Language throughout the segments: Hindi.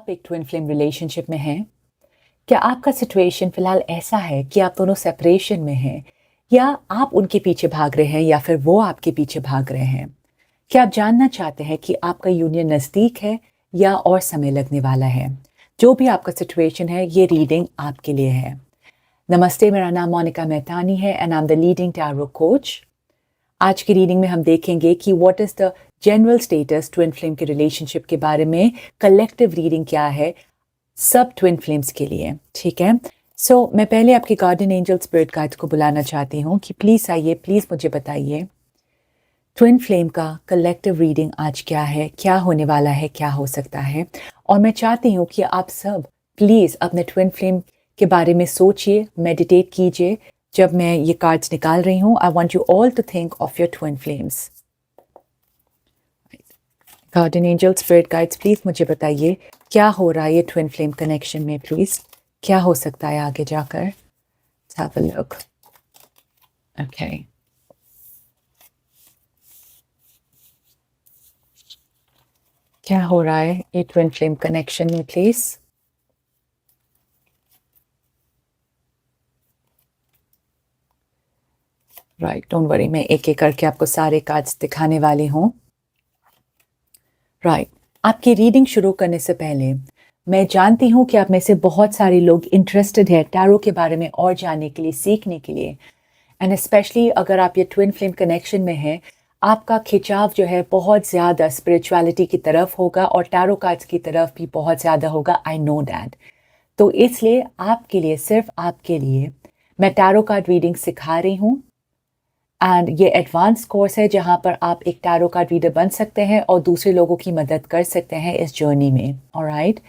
आप एक ट्विन फ्लेम रिलेशनशिप में हैं? क्या आपका सिचुएशन फ़िलहाल ऐसा है कि आप दोनों सेपरेशन में हैं या आप उनके पीछे भाग रहे हैं या फिर वो आपके पीछे भाग रहे हैं? क्या आप जानना चाहते हैं कि आपका यूनियन नज़दीक है या और समय लगने वाला है? जो भी आपका सिचुएशन है, ये रीडिंग आपके लिए है। नमस्ते, मेरा नाम मोनिका मेहतानी है and I am the leading tarot coach. आज की रीडिंग में हम देखेंगे कि what is the general status twin flame के रिलेशनशिप के बारे में। कलेक्टिव रीडिंग क्या है सब ट्विन फ्लेम्स के लिए, ठीक है? मैं पहले आपके गार्डियन एंजल स्पिरिट गाइड्स को बुलाना चाहती हूँ कि प्लीज़ आइए, प्लीज़ मुझे बताइए ट्विन फ्लेम का कलेक्टिव रीडिंग आज क्या है, क्या होने वाला है, क्या हो सकता है। और मैं चाहती हूँ कि आप सब प्लीज़ अपने ट्विन फ्लेम के बारे में सोचिए, मेडिटेट कीजिए। जब मैं ये कार्ड्स निकाल रही हूँ, I want you all to think of your twin flames. Guardian angel spirit guides, please मुझे बताइए क्या हो रहा है ये ट्विन फ्लेम कनेक्शन में। प्लीज़ क्या हो सकता है आगे जाकर। Let's have a look. Okay. क्या हो रहा है ये ट्विन फ्लेम कनेक्शन में प्लीज़। राइट, डोंट वरी, मैं एक एक करके आपको सारे कार्ड्स दिखाने वाली हूँ। राइट, आपकी रीडिंग शुरू करने से पहले मैं जानती हूँ कि आप में से बहुत सारे लोग इंटरेस्टेड हैं टैरो के बारे में और जानने के लिए, सीखने के लिए। एंड स्पेशली अगर आप ये ट्विन फ्लेम कनेक्शन में हैं, आपका खिंचाव जो है बहुत ज़्यादा स्पिरिचुअलिटी की तरफ होगा और टैरो कार्ड्स की तरफ भी बहुत ज़्यादा होगा। I know that. तो इसलिए आपके लिए, सिर्फ आपके लिए मैं टैरो कार्ड रीडिंग सिखा रही हूँ। एंड ये एडवांस कोर्स है जहाँ पर आप एक टैरो कार्ड रीडर बन सकते हैं और दूसरे लोगों की मदद कर सकते हैं इस जर्नी में। ऑलराइट,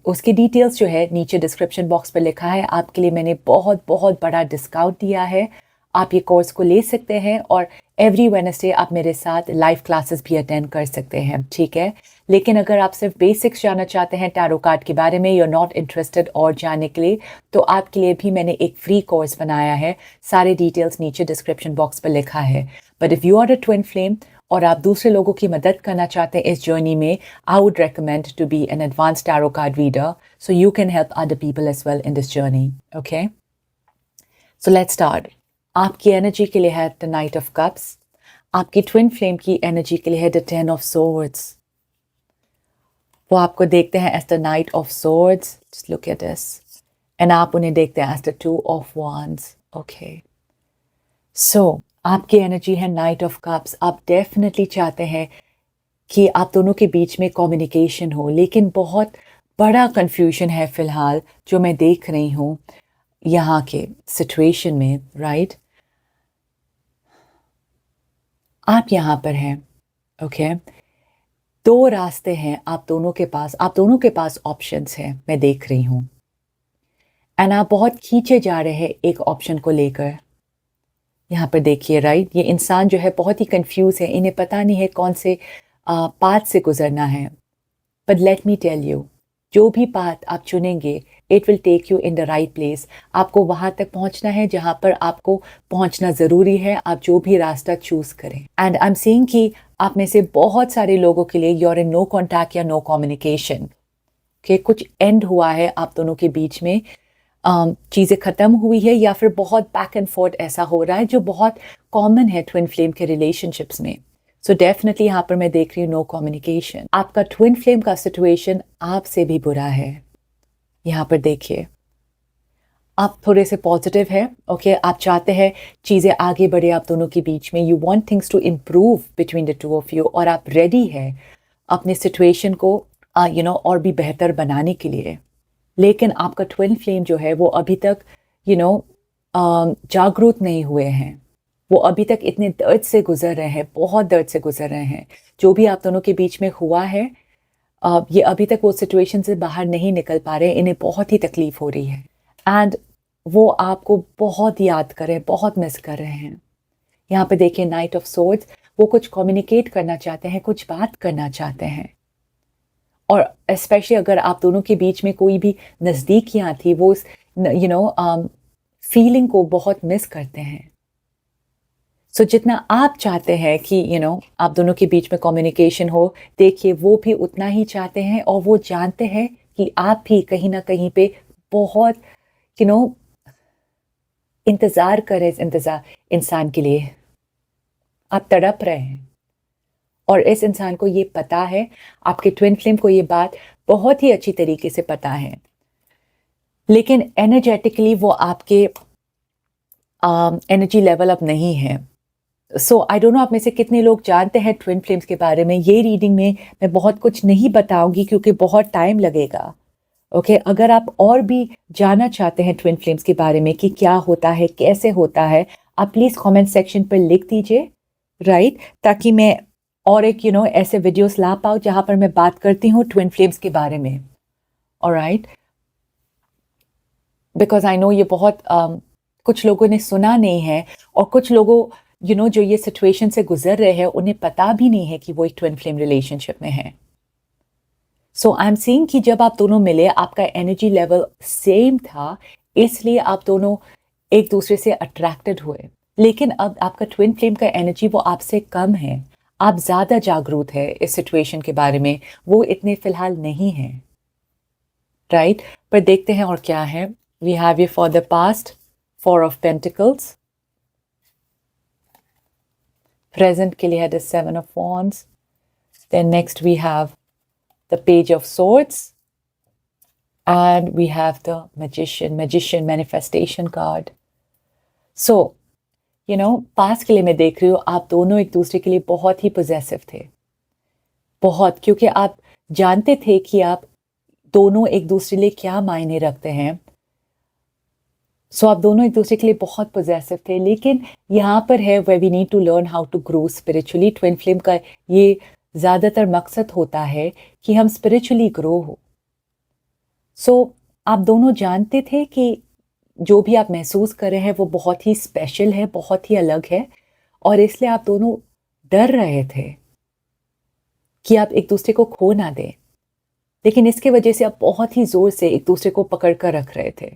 उसकी डिटेल्स जो है नीचे डिस्क्रिप्शन बॉक्स पर लिखा है। आपके लिए मैंने बहुत बहुत बड़ा डिस्काउंट दिया है। आप ये कोर्स को ले सकते हैं और एवरी वेडनेसडे आप मेरे साथ लाइव क्लासेस भी अटेंड कर सकते हैं, ठीक है? लेकिन अगर आप सिर्फ बेसिक्स जानना चाहते हैं टैरो कार्ड के बारे में, यू आर नॉट इंटरेस्टेड और जानने के लिए, तो आपके लिए भी मैंने एक फ्री कोर्स बनाया है। सारे डिटेल्स नीचे डिस्क्रिप्शन बॉक्स पर लिखा है। But if you are a twin flame और आप दूसरे लोगों की मदद करना चाहते हैं इस जर्नी में, I would recommend to be an advance tarot card reader so you can help other people as well in this journey. Okay, so let's start. आपकी एनर्जी के लिए है द नाइट ऑफ कप्स। आपकी ट्विन फ्लेम की एनर्जी के लिए है द 10 ऑफ सोर्ड्स। वो आपको देखते हैं as the knight of swords, just look at this. And आप उन्हें देखते हैं as the 2 of wands। Okay, so आपकी एनर्जी है नाइट ऑफ कप्स। आप डेफिनेटली चाहते हैं कि आप दोनों के बीच में कम्युनिकेशन हो, लेकिन बहुत बड़ा कंफ्यूजन है फ़िलहाल जो मैं देख रही हूँ यहाँ के सिचुएशन में। राइट, आप यहाँ पर हैं। ओके, दो रास्ते हैं आप दोनों के पास, आप दोनों के पास ऑप्शंस हैं, मैं देख रही हूँ। एंड आप बहुत खींचे जा रहे हैं एक ऑप्शन को लेकर। यहाँ पर देखिए, राइट, ये इंसान जो है बहुत ही कंफ्यूज है, इन्हें पता नहीं है कौन से पाथ से गुजरना है। But let me tell you, जो भी पाथ आप चुनेंगे, it will take you in the right place. आपको वहाँ तक पहुँचना है जहाँ पर आपको पहुँचना ज़रूरी है, आप जो भी रास्ता चूज़ करें। एंड आई एम सीइंग कि आप में से बहुत सारे लोगों के लिए you are in no contact या नो कम्युनिकेशन के कुछ एंड हुआ है आप दोनों के बीच में। चीज़ें ख़त्म हुई है या फिर बहुत बैक एंड फोर्थ ऐसा हो रहा है जो बहुत कॉमन है ट्विन फ्लेम के रिलेशनशिप्स में। सो डेफिनेटली यहाँ पर मैं देख रही हूँ नो कम्युनिकेशन। आपका ट्विन फ्लेम का सिचुएशन आपसे भी बुरा है। यहाँ पर देखिए, आप थोड़े से पॉजिटिव है। ओके, आप चाहते हैं चीज़ें आगे बढ़े आप दोनों के बीच में। You want things to improve between the two of you और आप रेडी है अपने सिचुएशन को और भी बेहतर बनाने के लिए। लेकिन आपका ट्विन फ्लेम जो है वो अभी तक जागरूक नहीं हुए हैं। वो अभी तक इतने दर्द से गुजर रहे हैं, बहुत दर्द से गुजर रहे हैं। जो भी आप दोनों के बीच में हुआ है, ये अभी तक वो सिचुएशन से बाहर नहीं निकल पा रहे, इन्हें बहुत ही तकलीफ हो रही है। एंड वो आपको बहुत याद कर रहे हैं, बहुत मिस कर रहे हैं। यहाँ पे देखिए नाइट ऑफ सोर्ड्स, वो कुछ कम्युनिकेट करना चाहते हैं, कुछ बात करना चाहते हैं। और स्पेशली अगर आप दोनों के बीच में कोई भी नज़दीकियाँ थी, वो फीलिंग को बहुत मिस करते हैं। सो जितना आप चाहते हैं कि आप दोनों के बीच में कम्युनिकेशन हो, देखिए वो भी उतना ही चाहते हैं और वो जानते हैं कि आप भी कहीं ना कहीं पे बहुत यू नो इंतज़ार करें इस इंसान के लिए। आप तड़प रहे हैं और इस इंसान को ये पता है, आपके ट्विन फ्लेम को ये बात बहुत ही अच्छी तरीके से पता है, लेकिन एनर्जेटिकली वो आपके एनर्जी लेवल अब नहीं है। सो आई डोंट नो आप में से कितने लोग जानते हैं ट्विन फ्लेम्स के बारे में। ये रीडिंग में मैं बहुत कुछ नहीं बताऊंगी क्योंकि बहुत टाइम लगेगा। ओके अगर आप और भी जानना चाहते हैं ट्विन फ्लेम्स के बारे में कि क्या होता है, कैसे होता है, आप प्लीज़ कमेंट सेक्शन पर लिख दीजिए, राइट, ताकि मैं और एक ऐसे वीडियोस ला पाऊँ जहाँ पर मैं बात करती हूँ ट्विन फ्लेम्स के बारे में। ऑलराइट, बिकॉज आई नो ये बहुत कुछ लोगों ने सुना नहीं है और कुछ लोगों जो ये सिचुएशन से गुजर रहे हैं उन्हें पता भी नहीं है कि वो एक ट्विन फ्लेम रिलेशनशिप में है। सो आई एम सीइंग कि जब आप दोनों मिले आपका एनर्जी लेवल सेम था, इसलिए आप दोनों एक दूसरे से अट्रैक्टेड हुए। लेकिन अब आपका ट्विन फ्लेम का एनर्जी वो आपसे कम है, आप ज़्यादा जागरूक है इस सिचुएशन के बारे में, वो इतने फिलहाल नहीं है, राइट। पर देखते हैं और क्या है। वी हैव ये for the past, 4 of pentacles, present के लिए है the 7 of wands, then next we have the page of swords, and we have the magician manifestation card. So past के लिए मैं देख रही हूँ आप दोनों एक दूसरे के लिए बहुत ही पोजेसिव थे, बहुत, क्योंकि आप जानते थे कि आप दोनों एक दूसरे लिए क्या मायने रखते हैं। सो आप दोनों एक दूसरे के लिए बहुत पोजेसिव थे, लेकिन यहाँ पर है where we need to learn how to grow spiritually। Twin flame का ये ज़्यादातर मकसद होता है कि हम स्पिरिचुअली ग्रो हो। सो आप दोनों जानते थे कि जो भी आप महसूस कर रहे हैं वो बहुत ही स्पेशल है, बहुत ही अलग है, और इसलिए आप दोनों डर रहे थे कि आप एक दूसरे को खो ना दें। लेकिन इसके वजह से आप बहुत ही जोर से एक दूसरे को पकड़ कर रख रहे थे,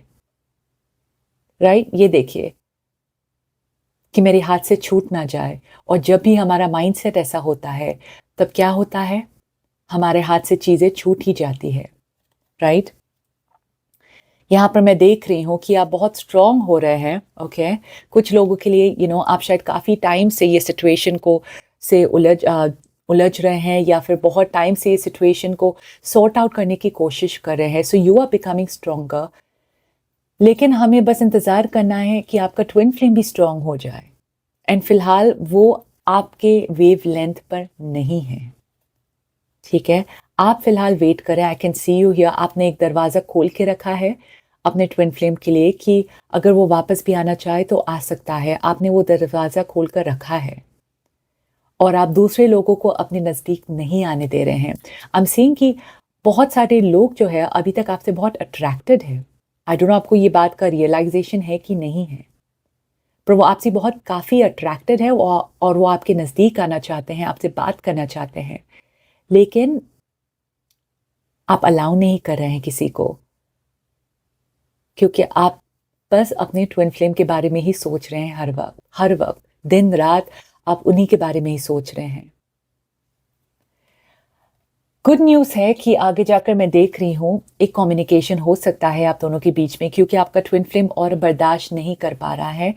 राइट। ये देखिए कि मेरे हाथ से छूट ना जाए, और जब भी हमारा माइंडसेट ऐसा होता है तब क्या होता है, हमारे हाथ से चीज़ें छूट ही जाती है, राइट। यहाँ पर मैं देख रही हूँ कि आप बहुत स्ट्रॉन्ग हो रहे हैं। ओके कुछ लोगों के लिए आप शायद काफ़ी टाइम से ये सिचुएशन को से उलझ रहे हैं, या फिर बहुत टाइम से ये सिचुएशन को सॉर्ट आउट करने की कोशिश कर रहे हैं। So you are becoming stronger, लेकिन हमें बस इंतज़ार करना है कि आपका ट्विन फ्लेम भी स्ट्रॉन्ग हो जाए, एंड फिलहाल वो आपके वेव लेंथ पर नहीं है, ठीक है। आप फिलहाल वेट करें। I can see you here, आपने एक दरवाज़ा खोल के रखा है अपने ट्विन फ्लेम के लिए कि अगर वो वापस भी आना चाहे तो आ सकता है। आपने वो दरवाज़ा खोल कर रखा है और आप दूसरे लोगों को अपने नज़दीक नहीं आने दे रहे हैं। आई एम सीइंग कि बहुत सारे लोग जो है अभी तक आपसे बहुत अट्रैक्टेड है। आई डोंट नो आपको ये बात का रियलाइजेशन है कि नहीं है, पर वो आपसे बहुत काफ़ी अट्रैक्टेड है और वो आपके नज़दीक आना चाहते हैं, आपसे बात करना चाहते हैं, लेकिन आप अलाउ नहीं कर रहे हैं किसी को, क्योंकि आप बस अपने ट्विन फ्लेम के बारे में ही सोच रहे हैं। हर वक्त दिन रात आप उन्हीं के बारे में ही सोच रहे हैं। गुड न्यूज़ है कि आगे जाकर मैं देख रही हूँ एक कम्युनिकेशन हो सकता है आप दोनों के बीच में, क्योंकि आपका ट्विन फ्लेम और बर्दाश्त नहीं कर पा रहा है।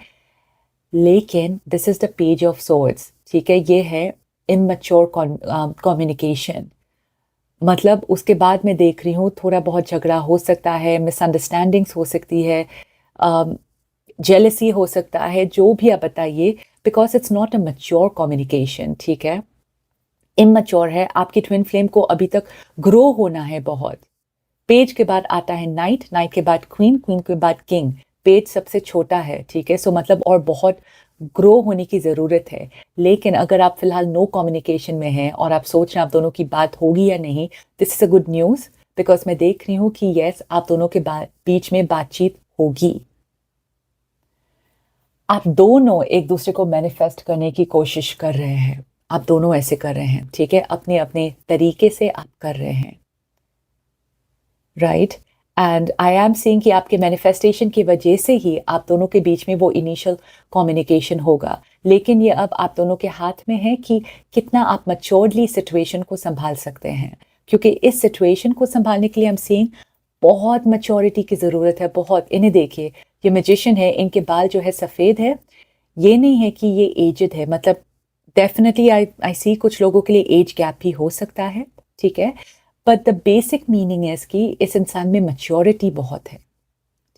लेकिन this is the page of swords, ठीक है। ये है इमैच्योर कम्युनिकेशन, मतलब उसके बाद मैं देख रही हूँ थोड़ा बहुत झगड़ा हो सकता है, मिसअंडरस्टैंडिंग्स हो सकती है, जेलसी हो सकता है, जो भी आप बताइए, because it's not a mature communication, ठीक है। इमैच्योर है। आपकी ट्विन फ्लेम को अभी तक ग्रो होना है बहुत। पेज के बाद आता है नाइट, नाइट के बाद क्वीन, क्वीन के बाद किंग, पेज सबसे छोटा है, ठीक है। सो मतलब और बहुत ग्रो होने की ज़रूरत है। लेकिन अगर आप फिलहाल नो कम्युनिकेशन में हैं और आप सोच रहे हैं आप दोनों की बात होगी या नहीं, this is a good news, because मैं देख रही हूँ कि यस आप दोनों के बीच में बातचीत होगी। आप दोनों एक दूसरे को मैनिफेस्ट करने की कोशिश कर रहे हैं, आप दोनों ऐसे कर रहे हैं, ठीक है। अपने अपने तरीके से आप कर रहे हैं, right. And I am seeing कि आपके मैनिफेस्टेशन की वजह से ही आप दोनों के बीच में वो इनिशियल कम्युनिकेशन होगा। लेकिन ये अब आप दोनों के हाथ में है कि कितना आप मैच्योर्डली सिचुएशन को संभाल सकते हैं, क्योंकि इस सिचुएशन को संभालने के लिए हम सीइंग बहुत मैच्योरिटी की ज़रूरत है, बहुत। इन्हें देखिए, ये मैजिशियन है, इनके बाल जो है सफ़ेद है, ये नहीं है कि ये एजड है, मतलब डेफिनेटली आई सी कुछ लोगों के लिए एज गैप भी हो सकता है, ठीक है, बट द बेसिक मीनिंग है इसकी, इस इंसान में मैच्योरिटी बहुत है,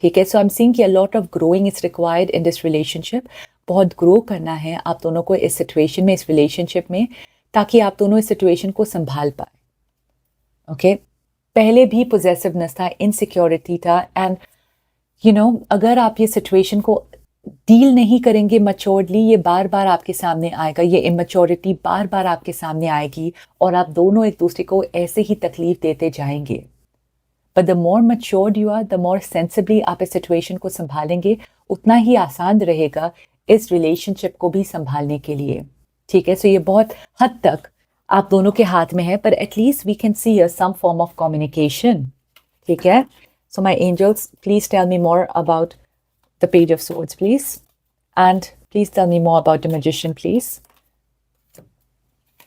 ठीक है। सो आई एम सीइंग कि a lot of growing is required in this relationship. बहुत ग्रो करना है आप दोनों को इस सिचुएशन में, इस रिलेशनशिप में, ताकि आप दोनों इस सिचुएशन को संभाल पाए, ओके। पहले भी पोजेसिवनेस था, इनसिक्योरिटी था, एंड अगर आप ये सिचुएशन को डील नहीं करेंगे मैच्योर्डली, ये बार बार आपके सामने आएगा, ये इमेच्योरिटी बार बार आपके सामने आएगी और आप दोनों एक दूसरे को ऐसे ही तकलीफ देते जाएंगे। But the more matured you are, the more sensibly आप इस सिचुएशन को संभालेंगे, उतना ही आसान रहेगा इस रिलेशनशिप को भी संभालने के लिए, ठीक है। सो ये बहुत हद तक आप दोनों के हाथ में है, पर at least we can see some form of communication, ठीक है। So my angels, please tell me more about the Page of Swords, please. And please tell me more about the Magician, please.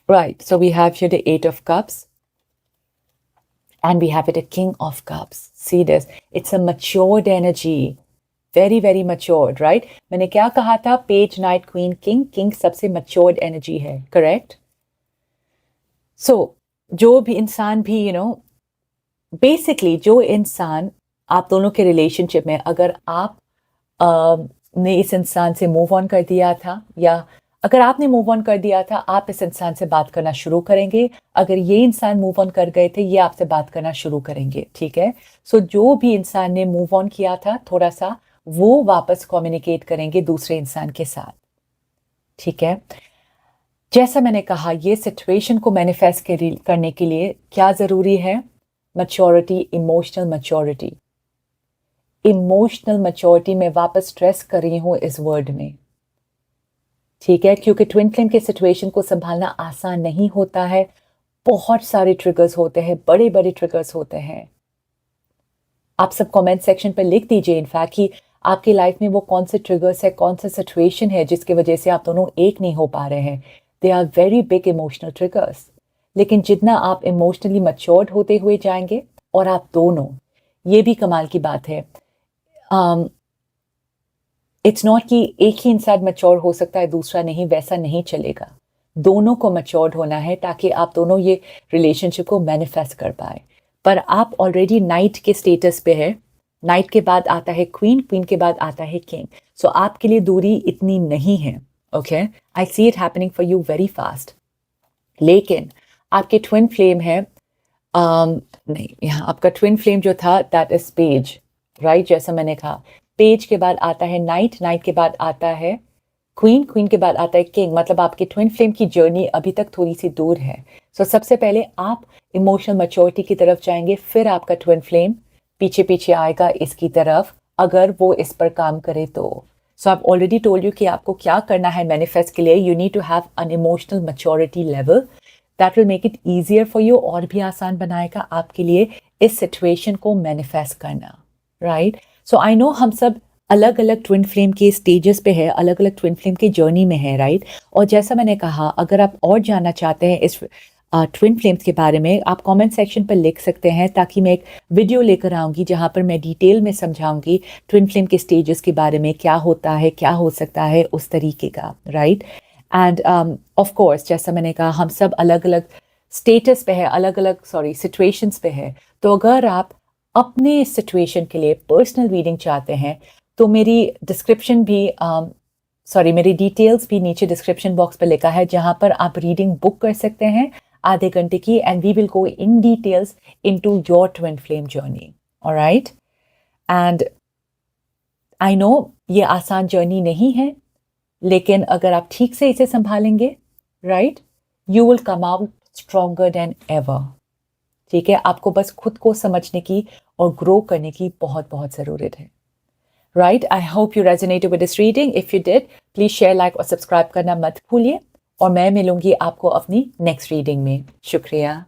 Right, so we have here the Eight of Cups. And we have it a King of Cups. See this, it's a matured energy. Very, very matured, right? मैंने क्या कहा था? Page, Knight, Queen, King. King सबसे matured energy है, correct? So, जो भी इंसान भी, basically जो इंसान आप दोनों के relationship में, अगर आप ने इस इंसान से मूव ऑन कर दिया था, या अगर आपने मूव ऑन कर दिया था, आप इस इंसान से बात करना शुरू करेंगे। अगर ये इंसान मूव ऑन कर गए थे, ये आपसे बात करना शुरू करेंगे, ठीक है। सो जो भी इंसान ने मूव ऑन किया था थोड़ा सा, वो वापस कम्युनिकेट करेंगे दूसरे इंसान के साथ, ठीक है। जैसा मैंने कहा, ये सिचुएशन को मैनिफेस्ट करने के लिए क्या ज़रूरी है? Maturity, emotional maturity. Emotional maturity में वापस स्ट्रेस कर रही हूं इस वर्ड में, ठीक है, क्योंकि ट्विन फ्लेम के सिचुएशन को संभालना आसान नहीं होता है। बहुत सारे ट्रिगर्स होते हैं, बड़े बड़े ट्रिगर्स होते हैं। आप सब कमेंट सेक्शन पर लिख दीजिए इनफैक्ट कि आपकी लाइफ में वो कौन से ट्रिगर्स है, कौन सा सिचुएशन है जिसकी वजह से आप दोनों एक नहीं हो पा रहे हैं। They are very big emotional triggers. लेकिन जितना आप इमोशनली मैच्योर्ड होते हुए जाएंगे, और आप दोनों, ये भी कमाल की बात है, इट्स नॉट कि एक ही इंसान मैच्योर हो सकता है, दूसरा नहीं, वैसा नहीं चलेगा। दोनों को मैच्योर्ड होना है ताकि आप दोनों ये रिलेशनशिप को मैनिफेस्ट कर पाए। पर आप ऑलरेडी नाइट के स्टेटस पे है, नाइट के बाद आता है क्वीन, क्वीन के बाद आता है किंग। सो आपके लिए दूरी इतनी नहीं है, okay. I see it happening for you very fast. लेकिन आपके ट्विन फ्लेम है, नहीं, यहाँ आपका ट्विन फ्लेम जो था दैट इज पेज, राइट। जैसा मैंने कहा, पेज के बाद आता है नाइट, नाइट के बाद आता है क्वीन, क्वीन के बाद आता है किंग। मतलब आपके ट्विन फ्लेम की जर्नी अभी तक थोड़ी सी दूर है। सो सबसे पहले आप इमोशनल मैच्योरिटी की तरफ जाएंगे, फिर आपका ट्विन फ्लेम पीछे पीछे आएगा इसकी तरफ, अगर वो इस पर काम करे तो। So I already told you कि आपको क्या करना है मैनिफेस्ट के लिए। You need to have an emotional maturity level that will make it easier for you, और भी आसान बनाएगा आपके लिए इस सिचुएशन को मैनिफेस्ट करना, राइट। सो आई नो हम सब अलग अलग ट्विन फ्लेम के स्टेजेस पे है, अलग अलग ट्विन फ्लेम की जर्नी में है, राइट। और जैसा मैंने कहा, अगर आप और जानना चाहते हैं इस ट्विन फ्लेम्स के बारे में, आप कमेंट सेक्शन पर लिख सकते हैं, ताकि मैं एक वीडियो लेकर आऊँगी जहाँ पर मैं डिटेल में समझाऊंगी ट्विन फ्लेम के स्टेजेस के बारे में, क्या होता है, क्या हो सकता है, उस तरीके का, राइट। एंड ऑफ कोर्स जैसा मैंने कहा, हम सब अलग अलग स्टेटस पे है, अलग अलग सिचुएशंस पे है। तो अगर आप अपने सिचुएशन के लिए पर्सनल रीडिंग चाहते हैं, तो मेरी डिस्क्रिप्शन भी मेरी डिटेल्स भी नीचे डिस्क्रिप्शन बॉक्स पर लिखा है, जहाँ पर आप रीडिंग बुक कर सकते हैं आधे घंटे की, and we will go in details into your twin flame journey, alright. And I know ये आसान जर्नी नहीं है, लेकिन अगर आप ठीक से इसे संभालेंगे, right, you will come out stronger than ever, ठीक है। आपको बस खुद को समझने की और ग्रो करने की बहुत बहुत ज़रूरत है, right. I hope you resonated with this reading. If you did, please share, like और सब्सक्राइब करना मत भूलिए, और मैं मिलूंगी आपको अपनी नेक्स्ट रीडिंग में। शुक्रिया।